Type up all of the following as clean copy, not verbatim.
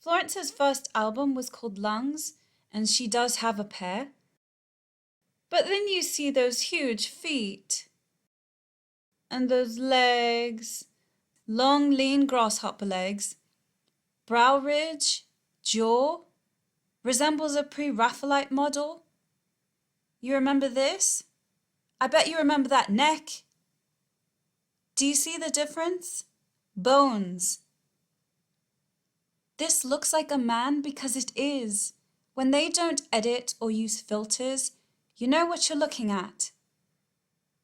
Florence's first album was called Lungs, and she does have a pair. But then you see those huge feet and those legs, long, lean grasshopper legs, brow ridge, jaw, resembles a pre-Raphaelite model. You remember this? I bet you remember that neck. Do you see the difference? Bones. This looks like a man because it is. When they don't edit or use filters, you know what you're looking at.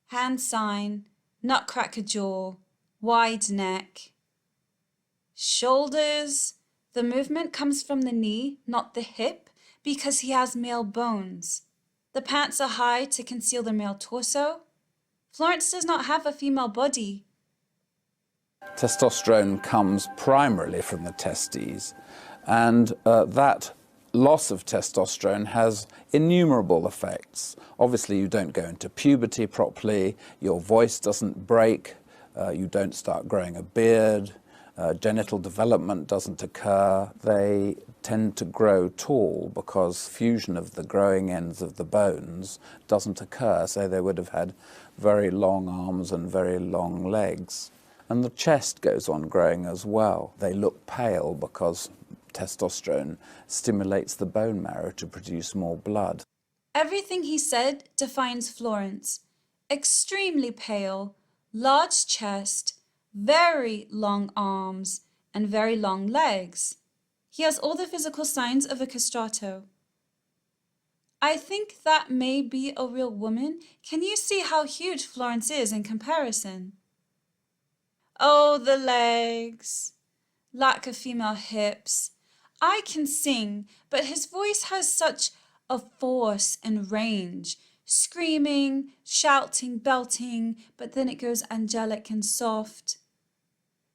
Hand sign, nutcracker jaw, wide neck. Shoulders. The movement comes from the knee, not the hip, because he has male bones. The pants are high to conceal the male torso. Florence does not have a female body. Testosterone comes primarily from the testes, and that loss of testosterone has innumerable effects. Obviously, you don't go into puberty properly, your voice doesn't break, you don't start growing a beard, genital development doesn't occur. They tend to grow tall because fusion of the growing ends of the bones doesn't occur, so they would have had very long arms and very long legs. And the chest goes on growing as well. They look pale because testosterone stimulates the bone marrow to produce more blood. Everything he said defines Florence. Extremely pale, large chest, very long arms, and very long legs. He has all the physical signs of a castrato. I think that may be a real woman. Can you see how huge Florence is in comparison? Oh, the legs. Lack of female hips. I can sing, but his voice has such a force and range. Screaming, shouting, belting, but then it goes angelic and soft.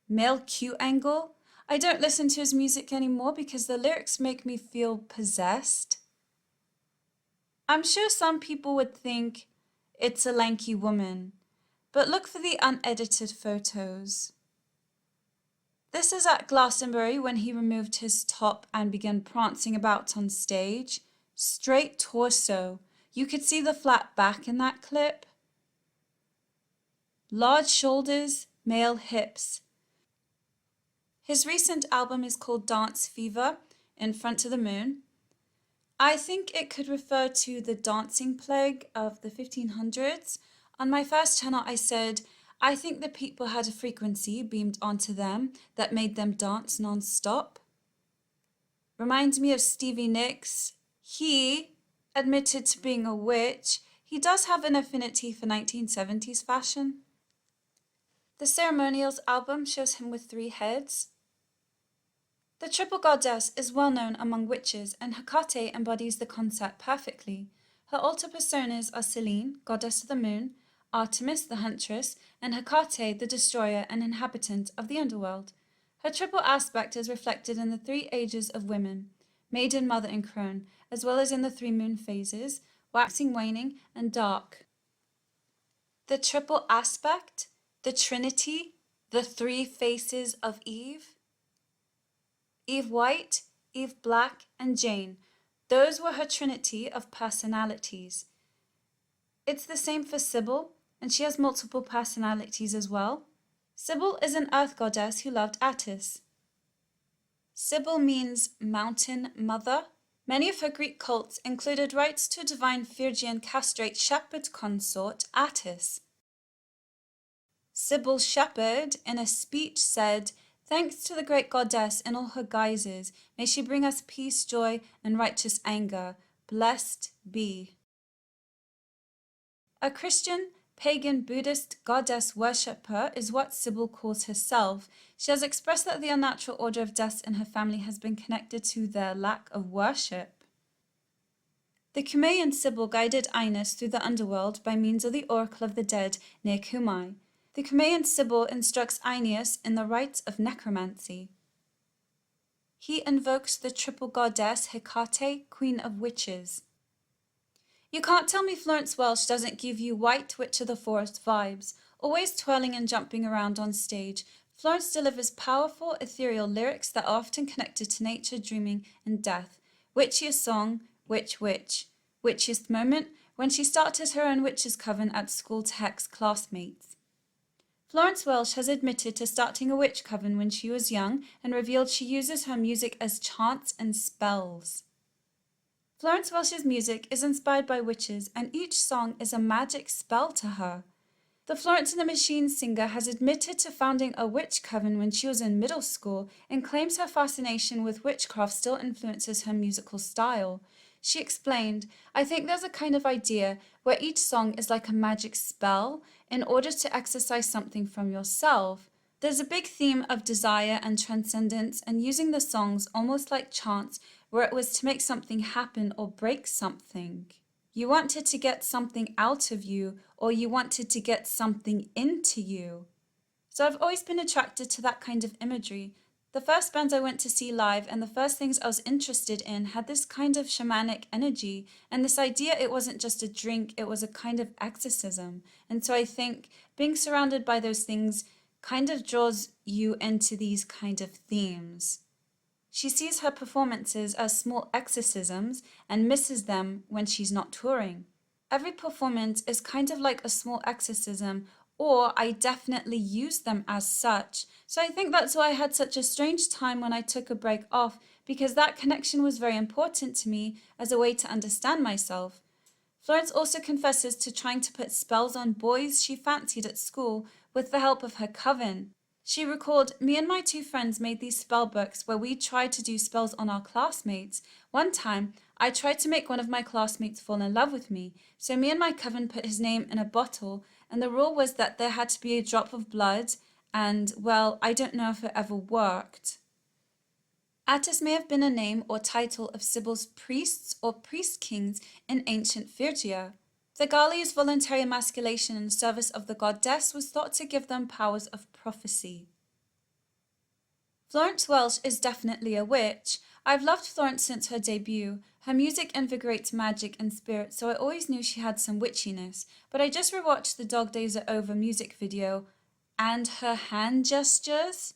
Male cute angle. I don't listen to his music anymore because the lyrics make me feel possessed. I'm sure some people would think it's a lanky woman, but look for the unedited photos. This is at Glastonbury when he removed his top and began prancing about on stage. Straight torso. You could see the flat back in that clip. Large shoulders, male hips. His recent album is called Dance Fever, In Front to the Moon. I think it could refer to the dancing plague of the 1500s. On my first channel I said, I think the people had a frequency beamed onto them that made them dance non-stop. Reminds me of Stevie Nicks. He admitted to being a witch. He does have an affinity for 1970s fashion. The Ceremonials album shows him with 3 heads. The triple goddess is well known among witches, and Hecate embodies the concept perfectly. Her altar personas are Selene, goddess of the moon, Artemis, the huntress, and Hecate, the destroyer and inhabitant of the underworld. Her triple aspect is reflected in the 3 ages of women, maiden, mother, and crone, as well as in the 3 moon phases, waxing, waning, and dark. The triple aspect, the Trinity, the 3 faces of Eve. Eve White, Eve Black, and Jane. Those were her trinity of personalities. It's the same for Sybil, and she has multiple personalities as well. Sybil is an earth goddess who loved Attis. Sybil means mountain mother. Many of her Greek cults included rites to a divine Phrygian castrate shepherd consort, Attis. Sybil's shepherd, in a speech, said, "Thanks to the great goddess in all her guises, may she bring us peace, joy, and righteous anger. Blessed be." A Christian, pagan, Buddhist goddess worshipper is what Sybil calls herself. She has expressed that the unnatural order of deaths in her family has been connected to their lack of worship. The Cumaean Sybil guided Inus through the underworld by means of the oracle of the dead near Cumae. The Cumaean Sybil instructs Aeneas in the rites of necromancy. He invokes the triple goddess Hecate, queen of witches. You can't tell me Florence Welch doesn't give you White Witch of the Forest vibes, always twirling and jumping around on stage, Florence delivers powerful, ethereal lyrics that are often connected to nature, dreaming, and death. Witchiest song, witchiest moment, when she started her own witch's coven at school to hex classmates. Florence Welch has admitted to starting a witch coven when she was young and revealed she uses her music as chants and spells. Florence Welch's music is inspired by witches, and each song is a magic spell to her. The Florence and the Machine singer has admitted to founding a witch coven when she was in middle school and claims her fascination with witchcraft still influences her musical style. She explained, "I think there's a kind of idea where each song is like a magic spell in order to exercise something from yourself. There's a big theme of desire and transcendence and using the songs almost like chants where it was to make something happen or break something. You wanted to get something out of you, or you wanted to get something into you." So I've always been attracted to that kind of imagery. The first bands I went to see live and the first things I was interested in had this kind of shamanic energy, and this idea it wasn't just a drink, it was a kind of exorcism. And so I think being surrounded by those things kind of draws you into these kind of themes. She sees her performances as small exorcisms and misses them when she's not touring. Every performance is kind of like a small exorcism, or I definitely use them as such. So I think that's why I had such a strange time when I took a break off, because that connection was very important to me as a way to understand myself. Florence also confesses to trying to put spells on boys she fancied at school with the help of her coven. She recalled, "Me and my two friends made these spell books where we tried to do spells on our classmates. One time, I tried to make one of my classmates fall in love with me, so me and my coven put his name in a bottle, and the rule was that there had to be a drop of blood, and, well, I don't know if it ever worked." Attis may have been a name or title of Sibyl's priests or priest-kings in ancient Phrygia. The Gali's voluntary emasculation in service of the goddess was thought to give them powers of prophecy. Florence Welch is definitely a witch. I've loved Florence since her debut. Her music invigorates magic and spirit, so I always knew she had some witchiness. But I just rewatched the Dog Days Are Over music video, and her hand gestures?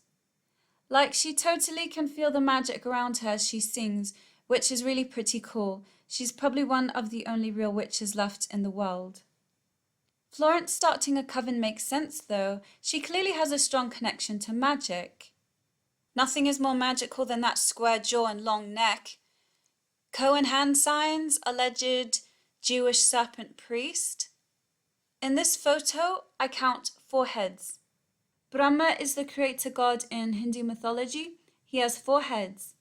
Like, she totally can feel the magic around her as she sings, which is really pretty cool. She's probably one of the only real witches left in the world. Florence starting a coven makes sense though. She clearly has a strong connection to magic. Nothing is more magical than that square jaw and long neck. Cohen hand signs, alleged Jewish serpent priest. In this photo, I count 4 heads. Brahma is the creator god in Hindu mythology. He has 4 heads.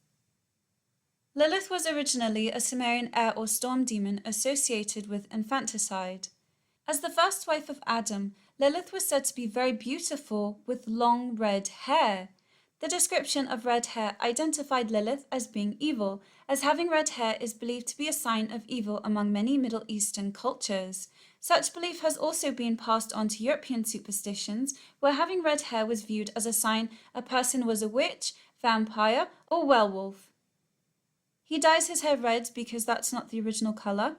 Lilith was originally a Sumerian air or storm demon associated with infanticide. As the first wife of Adam, Lilith was said to be very beautiful with long red hair. The description of red hair identified Lilith as being evil, as having red hair is believed to be a sign of evil among many Middle Eastern cultures. Such belief has also been passed on to European superstitions, where having red hair was viewed as a sign a person was a witch, vampire, or werewolf. He dyes his hair red because that's not the original color.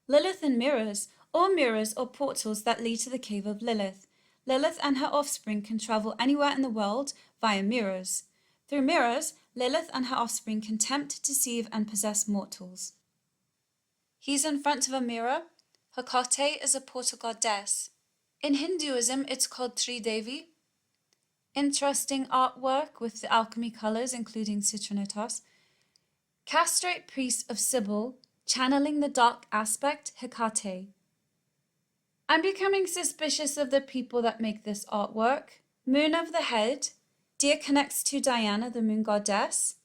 Lilith and mirrors, or mirrors or portals that lead to the cave of Lilith. Lilith and her offspring can travel anywhere in the world via mirrors. Through mirrors, Lilith and her offspring can tempt, deceive, and possess mortals. He's in front of a mirror. Hecate is a portal goddess. In Hinduism, it's called Tridevi. Interesting artwork with the alchemy colors, including citrinotas. Castrate priest of Sibyl, channeling the dark aspect, Hecate. I'm becoming suspicious of the people that make this artwork. Moon of the head. Deer connects to Diana, the moon goddess.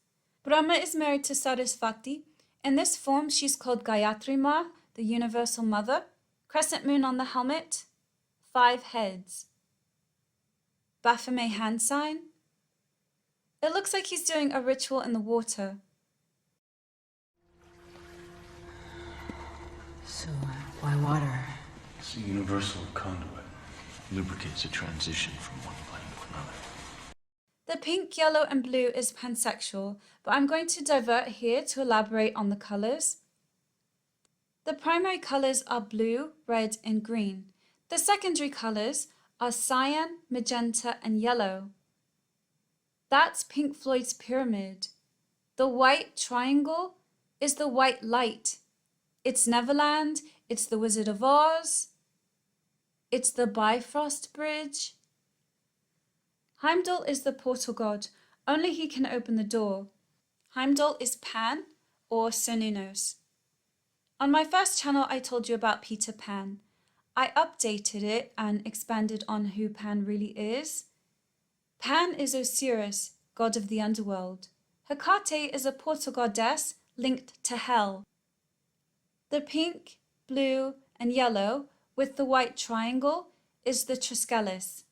Brahma is married to Sarasvati. In this form, she's called Gayatri Ma, the universal mother. Crescent moon on the helmet. 5 heads. Baphomet hand sign. It looks like he's doing a ritual in the water. So, why water? It's a universal conduit. Lubricates a transition from one plane to another. The pink, yellow, and blue is pansexual, but I'm going to divert here to elaborate on the colors. The primary colors are blue, red, and green. The secondary colors are cyan, magenta, and yellow. That's Pink Floyd's pyramid. The white triangle is the white light. It's Neverland, it's the Wizard of Oz, it's the Bifrost Bridge. Heimdall is the portal god. Only he can open the door. Heimdall is Pan or Cernunnos. On my first channel, I told you about Peter Pan. I updated it and expanded on who Pan really is. Pan is Osiris, god of the underworld. Hecate is a portal goddess linked to hell. The pink, blue, and yellow with the white triangle is the Triskalis.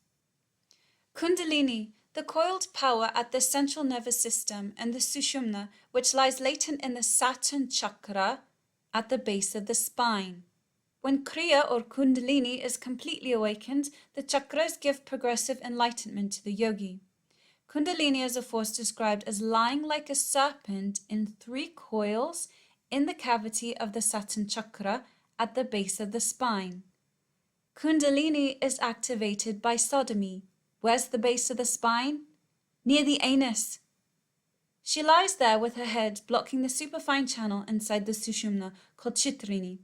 Kundalini, the coiled power at the central nervous system, and the Sushumna, which lies latent in the Saturn chakra at the base of the spine. When Kriya or Kundalini is completely awakened, the chakras give progressive enlightenment to the yogi. Kundalini is a force described as lying like a serpent in 3 coils in the cavity of the Saturn chakra at the base of the spine. Kundalini is activated by sodomy. Where's the base of the spine? Near the anus. She lies there with her head blocking the superfine channel inside the Sushumna called Chitrini.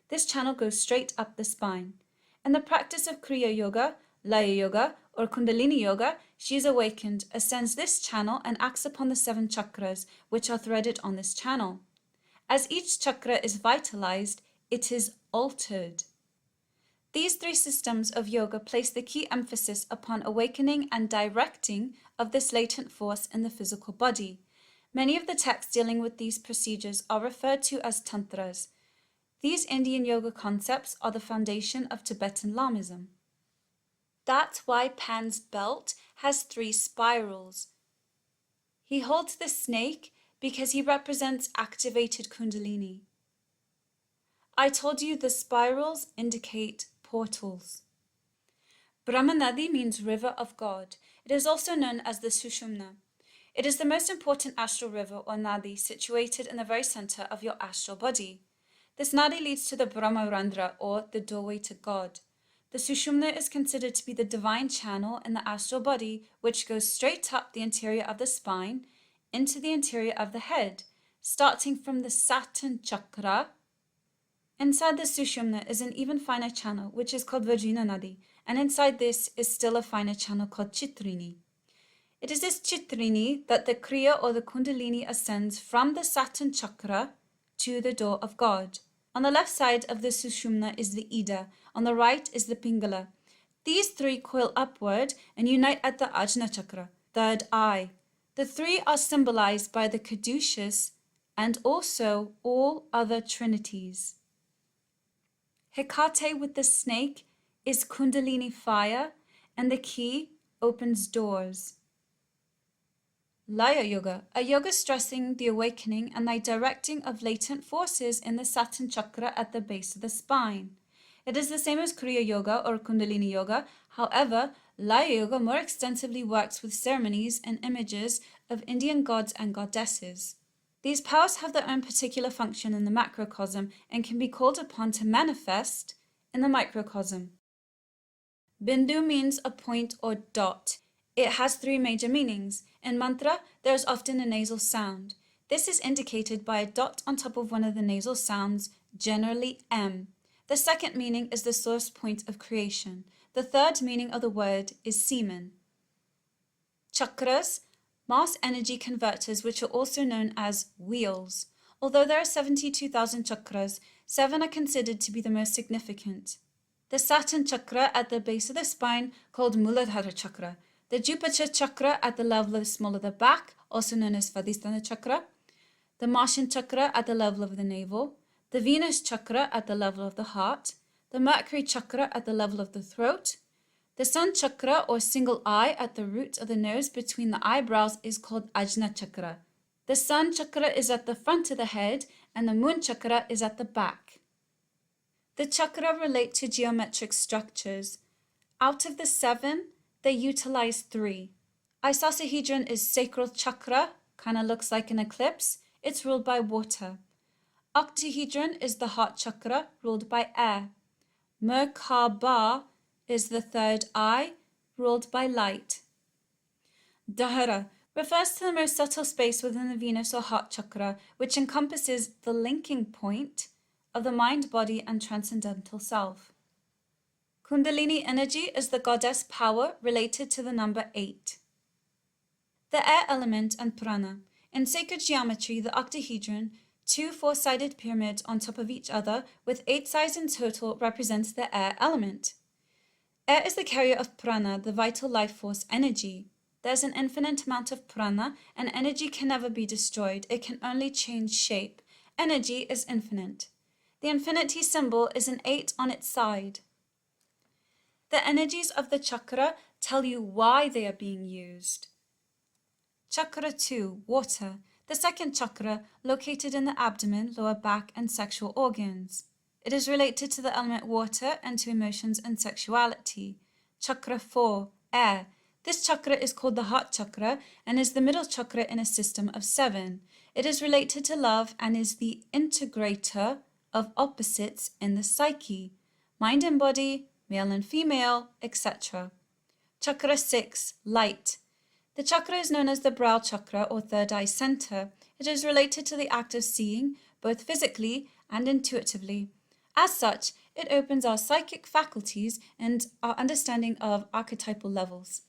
This channel goes straight up the spine. In the practice of Kriya Yoga, Laya Yoga, or Kundalini Yoga, she is awakened, ascends this channel, and acts upon the 7 chakras, which are threaded on this channel. As each chakra is vitalized, it is altered. These 3 systems of yoga place the key emphasis upon awakening and directing of this latent force in the physical body. Many of the texts dealing with these procedures are referred to as tantras. These Indian yoga concepts are the foundation of Tibetan Lamism. That's why Pan's belt has 3 spirals. He holds the snake because he represents activated Kundalini. I told you the spirals indicate portals. Brahmanadi means river of God. It is also known as the Sushumna. It is the most important astral river or nadi situated in the very center of your astral body. This nadi leads to the Brahmarandra or the doorway to God. The Sushumna is considered to be the divine channel in the astral body which goes straight up the interior of the spine into the interior of the head, starting from the Saturn chakra. Inside the Sushumna is an even finer channel which is called Vajrayana Nadi, and inside this is still a finer channel called Chitrini. It is this Chitrini that the Kriya or the Kundalini ascends from the Saturn chakra to the door of God. On the left side of the Sushumna is the Ida, on the right is the Pingala. These 3 coil upward and unite at the Ajna chakra, third eye. The 3 are symbolized by the caduceus and also all other trinities. Hecate with the snake is Kundalini fire, and the key opens doors. Laya Yoga, a yoga stressing the awakening and the directing of latent forces in the Saturn chakra at the base of the spine. It is the same as Kriya Yoga or Kundalini Yoga. However, Laya Yoga more extensively works with ceremonies and images of Indian gods and goddesses. These powers have their own particular function in the macrocosm and can be called upon to manifest in the microcosm. Bindu means a point or dot. It has 3 major meanings. In mantra, there is often a nasal sound. This is indicated by a dot on top of one of the nasal sounds, generally M. The second meaning is the source point of creation. The third meaning of the word is semen. Chakras, mass energy converters, which are also known as wheels. Although there are 72,000 chakras, 7 are considered to be the most significant. The Saturn chakra at the base of the spine, called Muladhara chakra. The Jupiter chakra at the level of the small of the back, also known as Svadhisthana chakra. The Martian chakra at the level of the navel. The Venus chakra at the level of the heart. The Mercury chakra at the level of the throat. The Sun chakra or single eye at the root of the nose between the eyebrows is called Ajna chakra. The Sun chakra is at the front of the head and the Moon chakra is at the back. The chakra relate to geometric structures. Out of the 7, they utilize 3. Icosahedron is sacral chakra, kind of looks like an eclipse. It's ruled by water. Octahedron is the heart chakra, ruled by air. Merkaba is the third eye, ruled by light. Dahara refers to the most subtle space within the Venus or heart chakra, which encompasses the linking point of the mind, body, and transcendental self. Kundalini energy is the goddess power related to the number 8. The air element and prana. In sacred geometry, the octahedron, 2 4-sided pyramids on top of each other with 8 sides in total, represents the air element. Air is the carrier of prana, the vital life force energy. There's an infinite amount of prana, and energy can never be destroyed. It can only change shape. Energy is infinite. The infinity symbol is an 8 on its side. The energies of the chakra tell you why they are being used. Chakra 2, water, the second chakra located in the abdomen, lower back, and sexual organs. It is related to the element water and to emotions and sexuality. Chakra 4, air. This chakra is called the heart chakra and is the middle chakra in a system of 7. It is related to love and is the integrator of opposites in the psyche, mind and body, male and female, etc. Chakra 6, light. The chakra is known as the brow chakra or third eye center. It is related to the act of seeing, both physically and intuitively. As such, it opens our psychic faculties and our understanding of archetypal levels.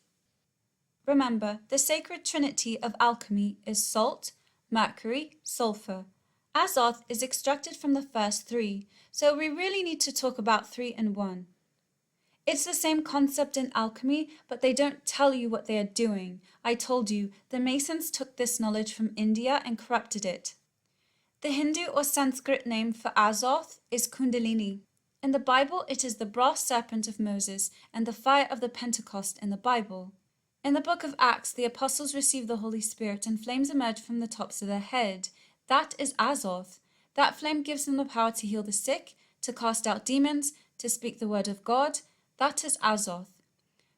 Remember, the sacred trinity of alchemy is salt, mercury, sulfur. Azoth is extracted from the first 3, so we really need to talk about 3 and 1. It's the same concept in alchemy, but they don't tell you what they are doing. I told you, the Masons took this knowledge from India and corrupted it. The Hindu or Sanskrit name for Azoth is Kundalini. In the Bible, it is the brass serpent of Moses and the fire of the Pentecost in the Bible. In the book of Acts, the apostles received the Holy Spirit and flames emerged from the tops of their head. That is Azoth. That flame gives them the power to heal the sick, to cast out demons, to speak the word of God. That is Azoth.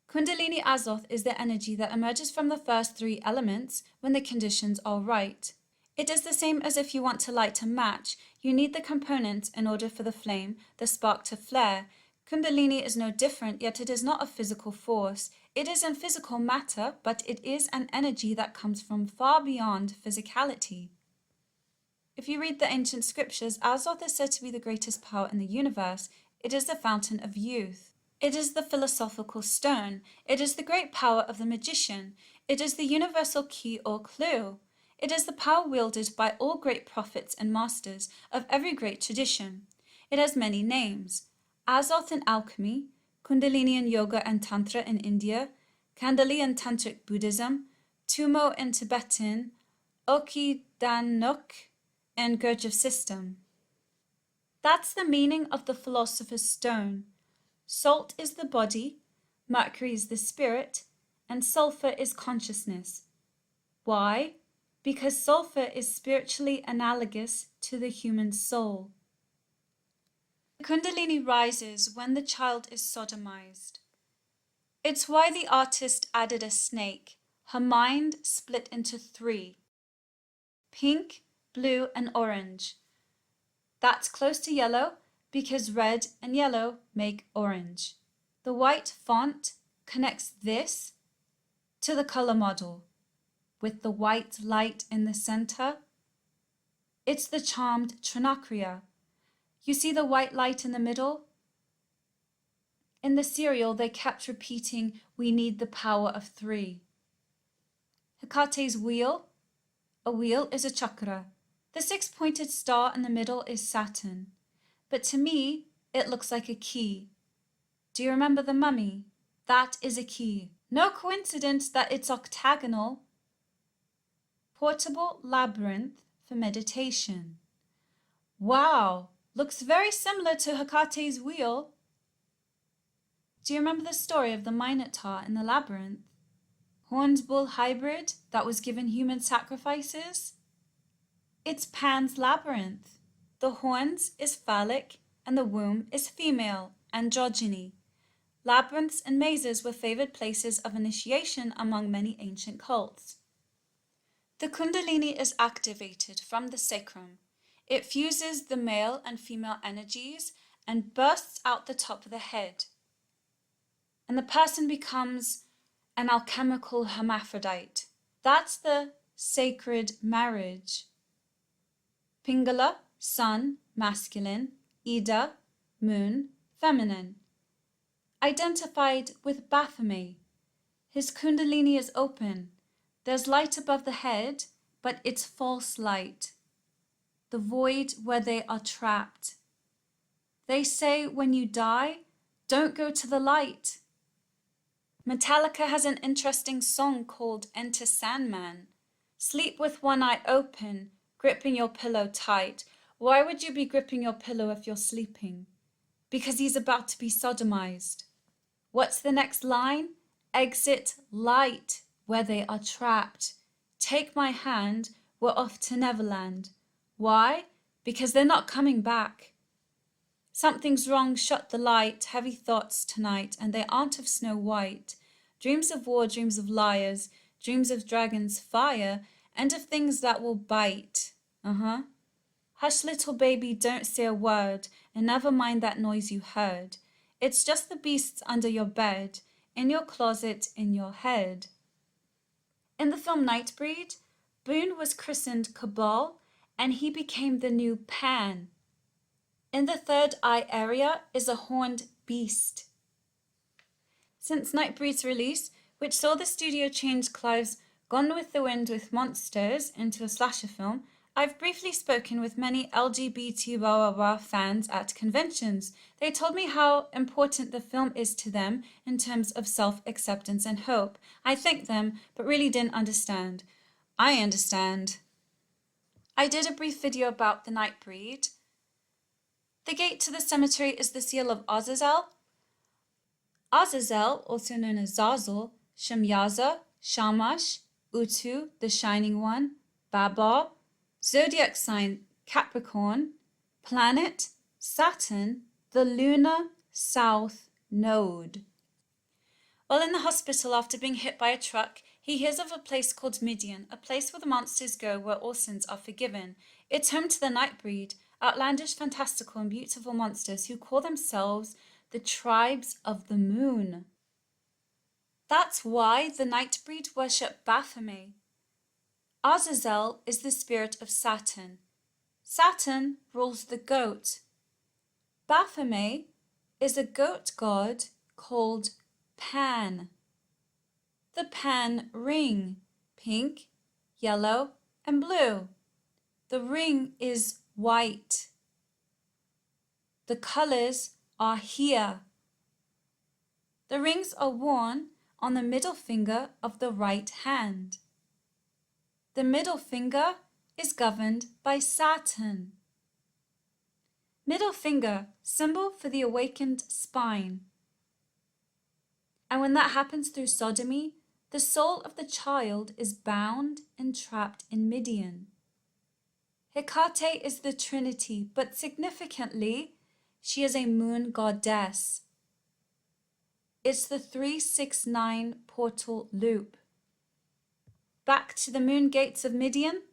Kundalini Azoth is the energy that emerges from the first 3 elements when the conditions are right. It is the same as if you want to light a match. You need the components in order for the flame, the spark to flare. Kundalini is no different, yet it is not a physical force. It is in physical matter, but it is an energy that comes from far beyond physicality. If you read the ancient scriptures, Azoth is said to be the greatest power in the universe. It is the fountain of youth. It is the philosophical stone. It is the great power of the magician. It is the universal key or clue. It is the power wielded by all great prophets and masters of every great tradition. It has many names. Azoth in alchemy, Kundalini in yoga and tantra in India, Kandali in tantric Buddhism, Tumo in Tibetan, Okidanuk in Gurdjieff system. That's the meaning of the philosopher's stone. Salt is the body, mercury is the spirit, and sulfur is consciousness. Why? Because sulfur is spiritually analogous to the human soul. The Kundalini rises when the child is sodomized. It's why the artist added a snake. Her mind split into 3. Pink, blue, and orange. That's close to yellow because red and yellow make orange. The white font connects this to the color model with the white light in the center. It's the charmed Trinakriya. You see the white light in the middle? In the serial, they kept repeating, we need the power of 3. Hecate's wheel. A wheel is a chakra. The 6-pointed star in the middle is Saturn. But to me, it looks like a key. Do you remember the mummy? That is a key. No coincidence that it's octagonal. Portable labyrinth for meditation. Wow, looks very similar to Hecate's wheel. Do you remember the story of the Minotaur in the labyrinth? Horned bull hybrid that was given human sacrifices? It's Pan's labyrinth. The horns is phallic and the womb is female, androgyny. Labyrinths and mazes were favored places of initiation among many ancient cults. The Kundalini is activated from the sacrum. It fuses the male and female energies and bursts out the top of the head. and the person becomes an alchemical hermaphrodite. That's the sacred marriage. Pingala, sun, masculine, Ida, moon, feminine. Identified with Baphomet. His kundalini is open. There's light above the head, but it's false light. The void where they are trapped. They say when you die, don't go to the light. Metallica has an interesting song called Enter Sandman. Sleep with one eye open, gripping your pillow tight. Why would you be gripping your pillow if you're sleeping? Because he's about to be sodomized. What's the next line? Exit light, where they are trapped. Take my hand, we're off to Neverland. Why? Because they're not coming back. Something's wrong, shut the light, heavy thoughts tonight, and they aren't of Snow White. Dreams of war, dreams of liars, dreams of dragons, fire, and of things that will bite. Hush, little baby, don't say a word, and never mind that noise you heard. It's just the beasts under your bed, in your closet, in your head. In the film Nightbreed, Boone was christened Cabal, and he became the new Pan. In the third eye area is a horned beast. Since Nightbreed's release, which saw the studio change Clive's Gone with the Wind with monsters into a slasher film, I've briefly spoken with many LGBT fans at conventions. They told me how important the film is to them in terms of self-acceptance and hope. I thanked them, but really didn't understand. I understand. I did a brief video about the Nightbreed. The gate to the cemetery is the seal of Azazel. Azazel, also known as Zazel, Shemyaza, Shamash, Utu, the Shining One, Baba, zodiac sign Capricorn, planet Saturn, the lunar south node. While in the hospital after being hit by a truck, he hears of a place called Midian, a place where the monsters go where all sins are forgiven. It's home to the Nightbreed, outlandish, fantastical and beautiful monsters who call themselves the tribes of the moon. That's why the Nightbreed worship Baphomet. Azazel is the spirit of Saturn. Saturn rules the goat. Baphomet is a goat god called Pan. The Pan ring, pink, yellow, and blue. The ring is white. The colors are here. The rings are worn on the middle finger of the right hand. The middle finger is governed by Saturn. Middle finger, symbol for the awakened spine. And when that happens through sodomy, the soul of the child is bound and trapped in Midian. Hecate is the Trinity, but significantly, she is a moon goddess. It's the 369 portal loop. Back to the moon gates of Midian.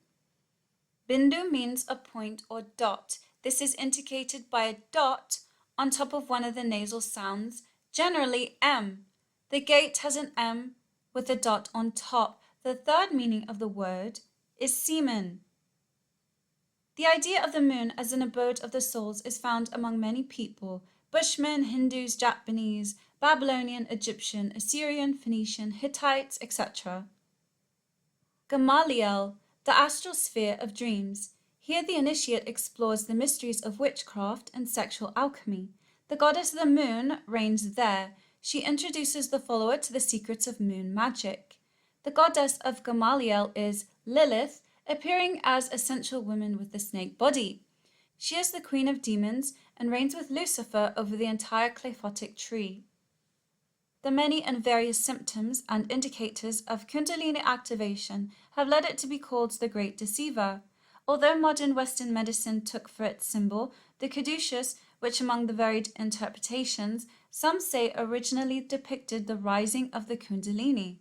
Bindu means a point or dot. This is indicated by a dot on top of one of the nasal sounds, generally M. The gate has an M with a dot on top. The third meaning of the word is semen. The idea of the moon as an abode of the souls is found among many people: Bushmen, Hindus, Japanese, Babylonian, Egyptian, Assyrian, Phoenician, Hittites, etc. Gamaliel, the astral sphere of dreams. Here the initiate explores the mysteries of witchcraft and sexual alchemy. The goddess of the moon reigns there. She introduces the follower to the secrets of moon magic. The goddess of Gamaliel is Lilith, appearing as a sensual woman with a snake body. She is the queen of demons and reigns with Lucifer over the entire Clephotic tree. The many and various symptoms and indicators of Kundalini activation have led it to be called the Great Deceiver. Although modern Western medicine took for its symbol the caduceus, which among the varied interpretations, some say originally depicted the rising of the Kundalini.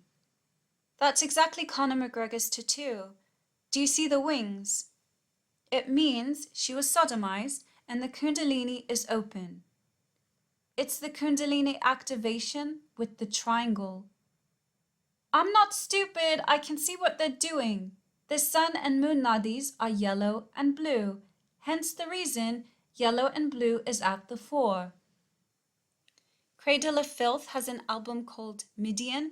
That's exactly Conor McGregor's tattoo. Do you see the wings? It means she was sodomized and the Kundalini is open. It's the Kundalini activation with the triangle. I'm not stupid, I can see what they're doing. The sun and moon nadis are yellow and blue, hence the reason yellow and blue is at the fore. Cradle of Filth has an album called Midian,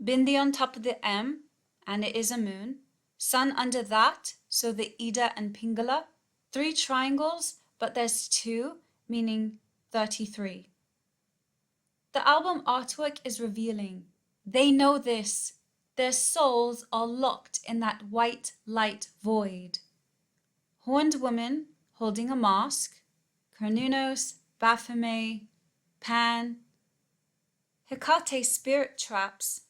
Bindi on top of the M, and it is a moon, sun under that, so the Ida and Pingala, 3 triangles, but there's 2, meaning 33. The album artwork is revealing. They know this. Their souls are locked in that white light void. Horned woman holding a mask, Cernunnos, Baphomet, Pan, Hecate spirit traps.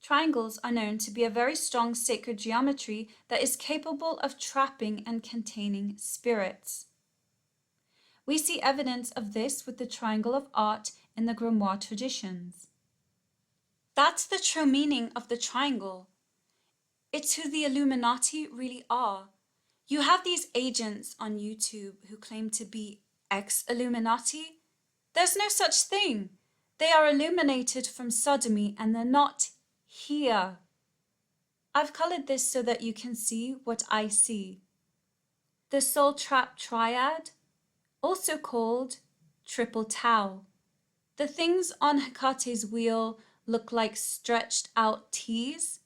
Triangles are known to be a very strong sacred geometry that is capable of trapping and containing spirits. We see evidence of this with the triangle of art in the grimoire traditions. That's the true meaning of the triangle. It's who the Illuminati really are. You have these agents on YouTube who claim to be ex-Illuminati. There's no such thing. They are illuminated from sodomy and they're not here. I've colored this so that you can see what I see. The soul trap triad, also called triple tau. The things on Hecate's wheel look like stretched out T's.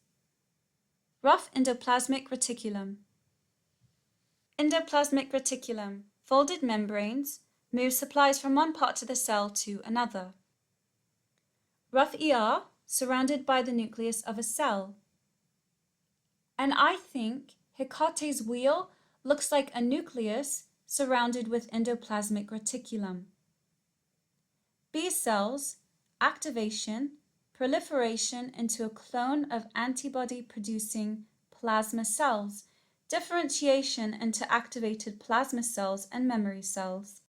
Rough endoplasmic reticulum. Endoplasmic reticulum, folded membranes, move supplies from one part of the cell to another. Rough ER, surrounded by the nucleus of a cell. And I think Hecate's wheel looks like a nucleus surrounded with endoplasmic reticulum. B cells, activation, proliferation into a clone of antibody-producing plasma cells, differentiation into activated plasma cells and memory cells.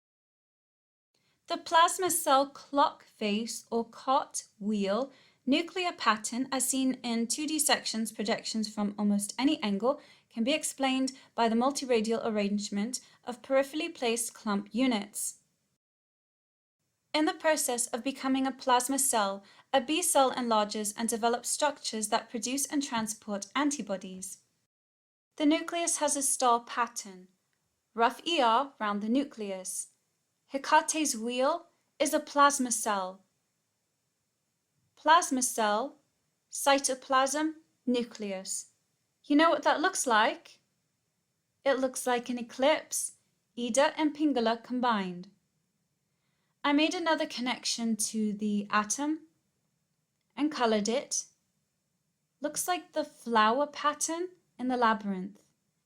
The plasma cell clock face or cot wheel nuclear pattern, as seen in 2D sections projections from almost any angle, can be explained by the multiradial arrangement of peripherally placed clump units. In the process of becoming a plasma cell, a B cell enlarges and develops structures that produce and transport antibodies. The nucleus has a star pattern, rough ER round the nucleus. Hecate's wheel is a plasma cell. Plasma cell, cytoplasm, nucleus. You know what that looks like? It looks like an eclipse, Ida and Pingala combined. I made another connection to the atom and colored it. Looks like the flower pattern in the labyrinth.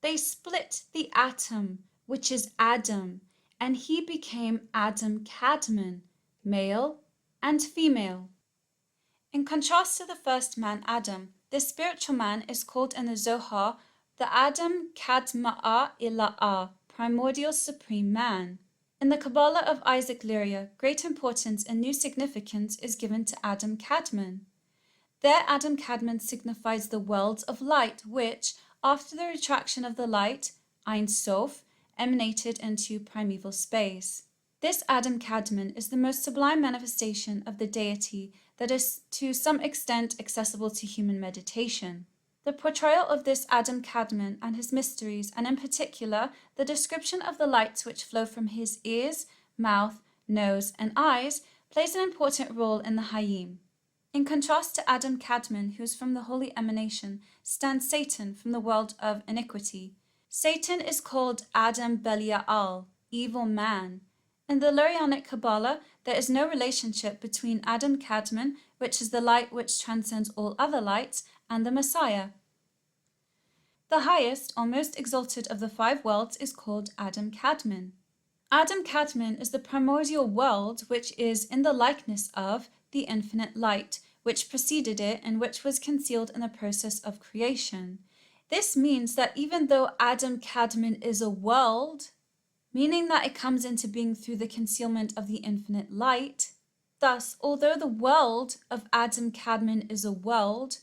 They split the atom, which is Adam, and he became Adam Kadmon, male and female. In contrast to the first man, Adam, this spiritual man is called in the Zohar the Adam Kadma'a Ila'a, primordial supreme man. In the Kabbalah of Isaac Luria, great importance and new significance is given to Adam Kadmon. There, Adam Kadmon signifies the worlds of light, which, after the retraction of the light, Ein Sof, emanated into primeval space. This Adam Kadmon is the most sublime manifestation of the deity that is to some extent accessible to human meditation. The portrayal of this Adam Kadmon and his mysteries, and in particular the description of the lights which flow from his ears, mouth, nose, and eyes, plays an important role in the Hayim. In contrast to Adam Kadmon, who is from the holy emanation, stands Satan from the world of iniquity. Satan is called Adam Belial, evil man. In the Lurianic Kabbalah, there is no relationship between Adam Kadmon, which is the light which transcends all other lights, and the Messiah. The highest or most exalted of the 5 worlds is called Adam Kadmon. Adam Kadmon is the primordial world which is in the likeness of the infinite light, which preceded it and which was concealed in the process of creation. This means that even though Adam Kadmon is a world, meaning that it comes into being through the concealment of the infinite light, thus, although the world of Adam Kadmon is a world,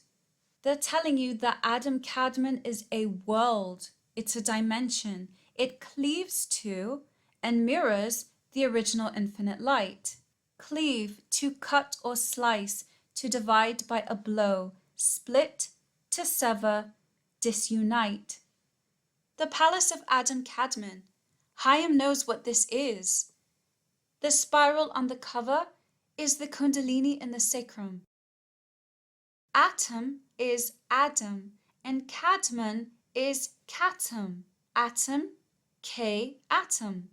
they're telling you that Adam Kadmon is a world. It's a dimension. It cleaves to and mirrors the original infinite light. Cleave, to cut or slice, to divide by a blow, split, to sever, disunite. The palace of Adam Kadmon. Chaim knows what this is. The spiral on the cover is the kundalini in the sacrum. Atom is Adam, and Kadmon is Katam. Atom, K, atom.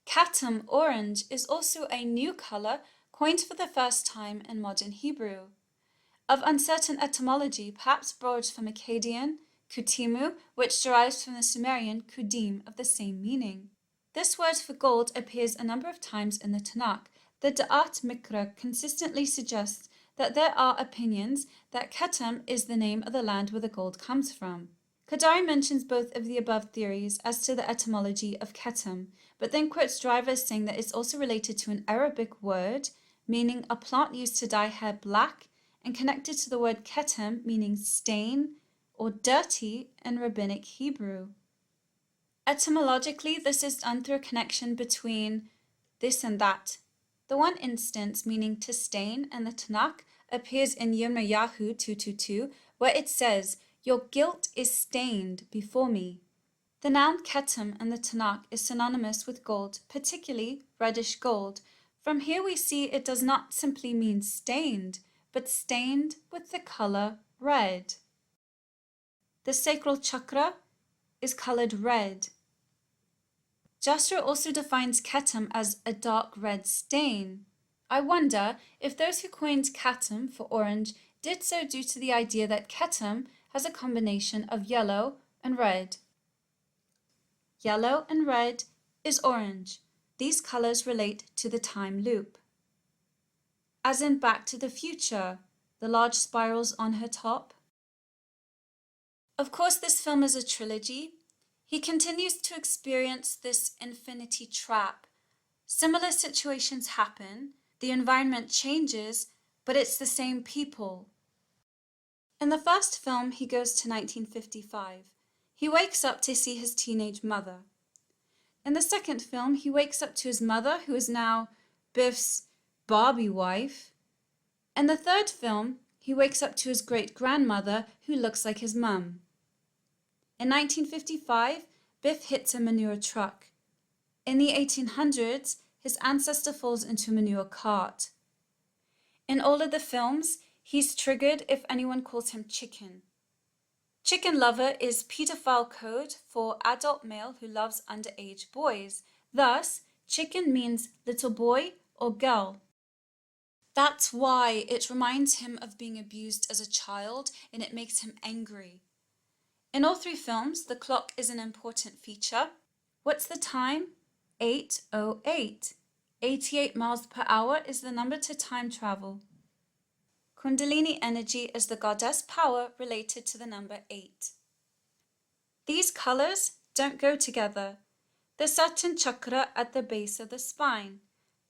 Katam, orange, is also a new color coined for the first time in modern Hebrew. Of uncertain etymology, perhaps borrowed from Akkadian, kutimu, which derives from the Sumerian kudim of the same meaning. This word for gold appears a number of times in the Tanakh. The Da'at Mikra consistently suggests that there are opinions that Ketam is the name of the land where the gold comes from. Kadari mentions both of the above theories as to the etymology of Ketam, but then quotes drivers saying that it's also related to an Arabic word meaning a plant used to dye hair black and connected to the word Ketam meaning stain or dirty in Rabbinic Hebrew. Etymologically, this is done through a connection between this and that. The one instance meaning to stain in the Tanakh appears in Yirmiyahu 2:22, where it says, "Your guilt is stained before me." The noun ketam in the Tanakh is synonymous with gold, particularly reddish gold. From here we see it does not simply mean stained, but stained with the color red. The sacral chakra is colored red. Jastrow also defines ketam as a dark red stain. I wonder if those who coined ketam for orange did so due to the idea that ketam has a combination of yellow and red. Yellow and red is orange. These colors relate to the time loop. As in Back to the Future, the large spirals on her top. Of course, this film is a trilogy. He continues to experience this infinity trap. Similar situations happen, the environment changes, but it's the same people. In the first film, he goes to 1955. He wakes up to see his teenage mother. In the second film, he wakes up to his mother, who is now Biff's Barbie wife. In the third film, he wakes up to his great-grandmother, who looks like his mum. In 1955, Biff hits a manure truck. In the 1800s, his ancestor falls into a manure cart. In all of the films, he's triggered if anyone calls him chicken. Chicken lover is pedophile code for adult male who loves underage boys. Thus, chicken means little boy or girl. That's why it reminds him of being abused as a child and it makes him angry. In all three films, the clock is an important feature. What's the time? 8:08. 88 miles per hour is the number to time travel. Kundalini energy is the goddess power related to the number 8. These colors don't go together. The Saturn chakra at the base of the spine.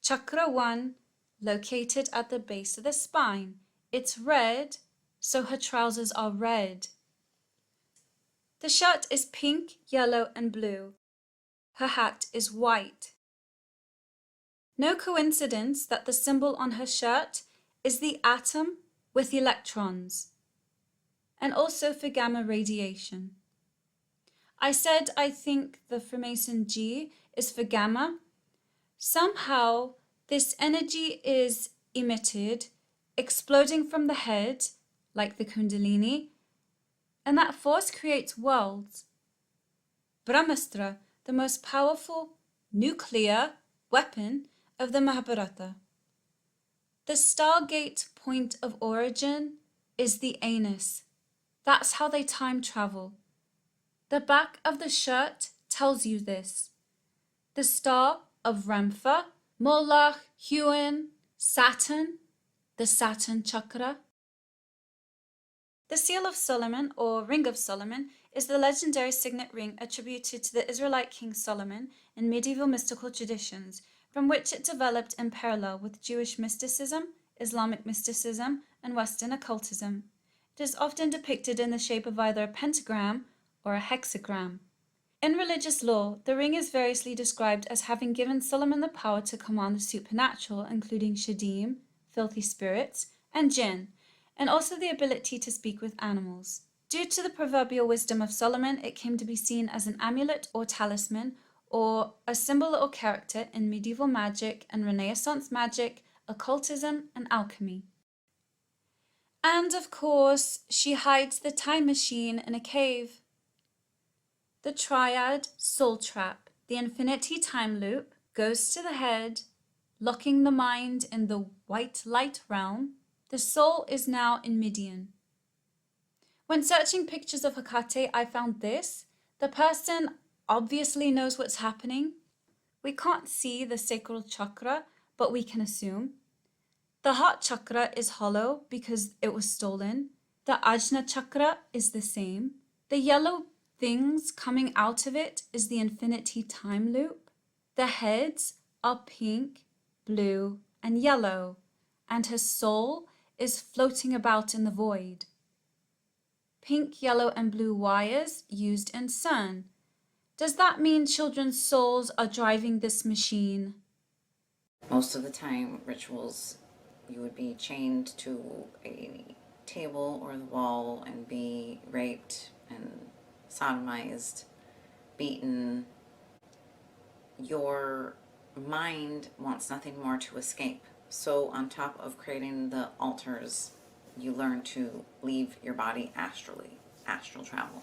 Chakra 1, located at the base of the spine. It's red, so her trousers are red. The shirt is pink, yellow, and blue. Her hat is white. No coincidence that the symbol on her shirt is the atom with electrons, and also for gamma radiation. I said I think the Freemason G is for gamma. Somehow this energy is emitted, exploding from the head, like the Kundalini, and that force creates worlds. Brahmastra, the most powerful nuclear weapon of the Mahabharata. The Stargate point of origin is the anus. That's how they time travel. The back of the shirt tells you this. The star of Ramtha, Molech, Huon, Saturn, the Saturn chakra. The Seal of Solomon, or Ring of Solomon, is the legendary signet ring attributed to the Israelite King Solomon in medieval mystical traditions, from which it developed in parallel with Jewish mysticism, Islamic mysticism, and Western occultism. It is often depicted in the shape of either a pentagram or a hexagram. In religious lore, the ring is variously described as having given Solomon the power to command the supernatural, including shadim, filthy spirits, and jinn, and also the ability to speak with animals. Due to the proverbial wisdom of Solomon, it came to be seen as an amulet or talisman, or a symbol or character in medieval magic and Renaissance magic, occultism, and alchemy. And of course, she hides the time machine in a cave. The triad soul trap, the infinity time loop, goes to the head, locking the mind in the white light realm. The soul is now in Midian. When searching pictures of Hecate, I found this. The person obviously knows what's happening. We can't see the sacral chakra, but we can assume. The heart chakra is hollow because it was stolen. The Ajna chakra is the same. The yellow things coming out of it is the infinity time loop. The heads are pink, blue, and yellow, and her soul is floating about in the void. Pink, yellow, and blue wires used in CERN. Does that mean children's souls are driving this machine? Most of the time, rituals, you would be chained to a table or the wall and be raped and sodomized, beaten. Your mind wants nothing more to escape. So on top of creating the altars, you learn to leave your body astrally, astral travel.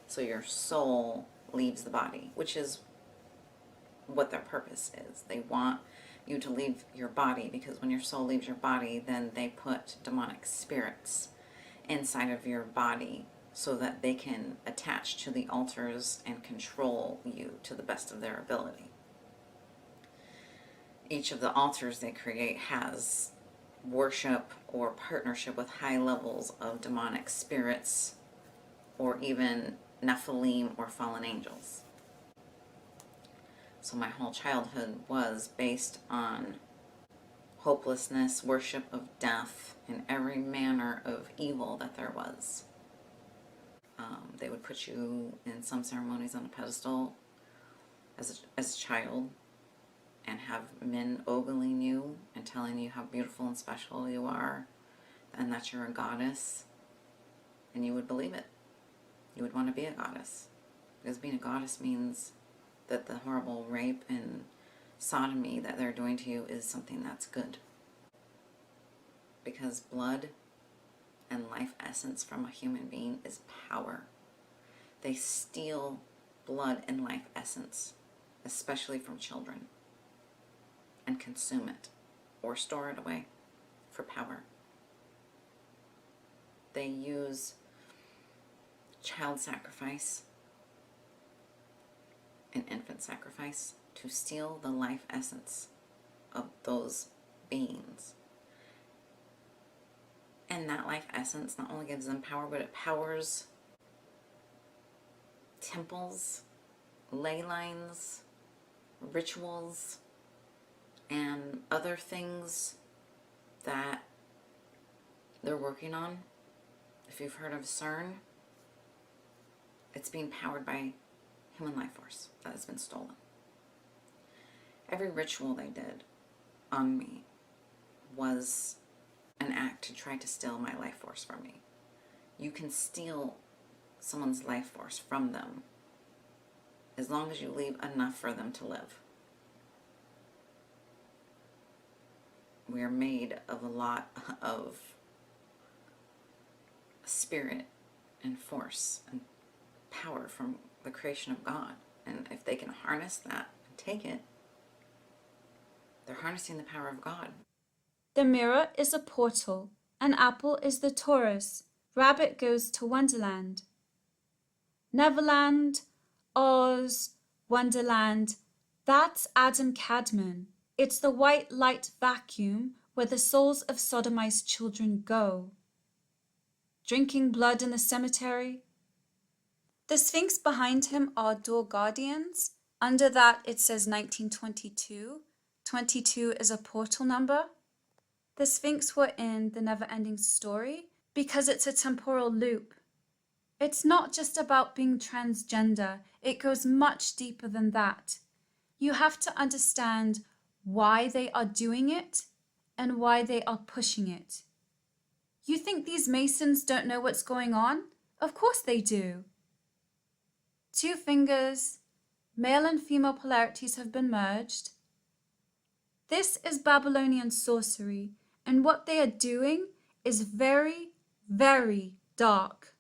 So your soul leaves the body, which is what their purpose is. They want you to leave your body because when your soul leaves your body, then they put demonic spirits inside of your body so that they can attach to the altars and control you to the best of their ability. Each of the altars they create has worship or partnership with high levels of demonic spirits or even Nephilim or fallen angels. So my whole childhood was based on hopelessness, worship of death, and every manner of evil that there was. They would put you in some ceremonies on a pedestal as a child and have men ogling you and telling you how beautiful and special you are and that you're a goddess, and you would believe it. You would want to be a goddess, because being a goddess means that the horrible rape and sodomy that they're doing to you is something that's good. Because blood and life essence from a human being is power. They steal blood and life essence, especially from children, and consume it or store it away for power. They use child sacrifice and infant sacrifice to steal the life essence of those beings. And that life essence not only gives them power, but it powers temples, ley lines, rituals, and other things that they're working on. If you've heard of CERN, it's being powered by human life force that has been stolen. Every ritual they did on me was an act to try to steal my life force from me. You can steal someone's life force from them as long as you leave enough for them to live. We are made of a lot of spirit and force and power from the creation of God. And if they can harness that and take it, they're harnessing the power of God. The mirror is a portal. An apple is the Taurus. Rabbit goes to Wonderland. Neverland, Oz, Wonderland. That's Adam Cadman. It's the white light vacuum where the souls of sodomized children go. Drinking blood in the cemetery. The Sphinx behind him are door guardians. Under that it says 1922. 22 is a portal number. The Sphinx were in The Never-Ending Story because it's a temporal loop. It's not just about being transgender. It goes much deeper than that. You have to understand why they are doing it and why they are pushing it. You think these Masons don't know what's going on? Of course they do. 2 fingers, male and female polarities have been merged. This is Babylonian sorcery, and what they are doing is very, very dark.